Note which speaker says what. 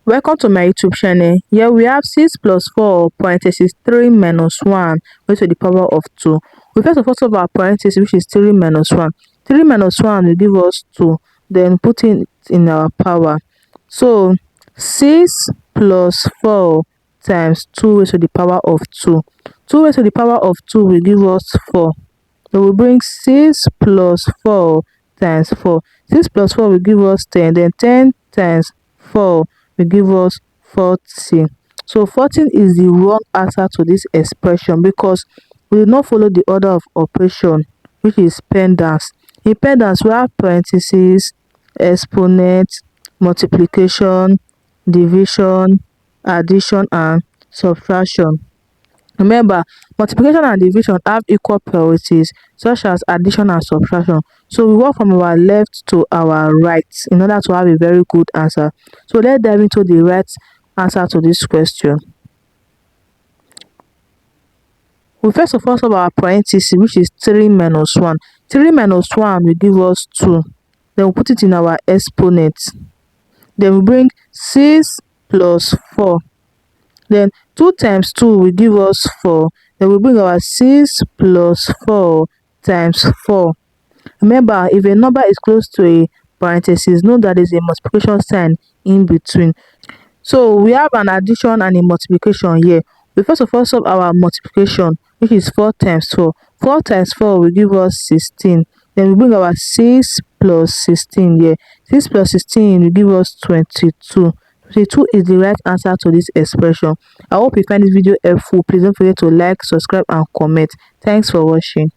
Speaker 1: Welcome to my YouTube channel. Here we have 6 plus 4 parenthesis 3 minus 1 raised to the power of 2. We first of all solve our parenthesis, which is 3 minus 1. 3 minus 1 will give us 2. Then put it in our power. So 6 plus 4 times 2 raised to the power of 2. 2 raised to the power of 2 will give us 4. So we bring 6 plus 4 times 4. 6 plus 4 will give us 10. Then 10 times 4 will give us 40. So 14 is the wrong answer to this expression because we did not follow the order of operation, which is PEMDAS. In PEMDAS, we have parentheses, exponent, multiplication, division, addition, and subtraction. Remember, multiplication and division have equal priorities, such as addition and subtraction. So we work from our left to our right in order to have a very good answer. So let's dive into the right answer to this question. We first of all solve our parenthesis, which is 3 minus 1. 3 minus 1 will give us 2. Then we put it in our exponent. Then we bring 6 plus 4. Then 2 times 2 will give us 4. Then we bring our 6 plus 4 times 4. Remember, if a number is close to a parenthesis, know that there is a multiplication sign in between. So we have an addition and a multiplication here. We first of all solve our multiplication, which is 4 times 4. 4 times 4 will give us 16. Then we bring our 6 plus 16 here. 6 plus 16 will give us 22. 22 is the right answer to this expression. I hope you find this video helpful. Please don't forget to like, subscribe, and comment. Thanks for watching.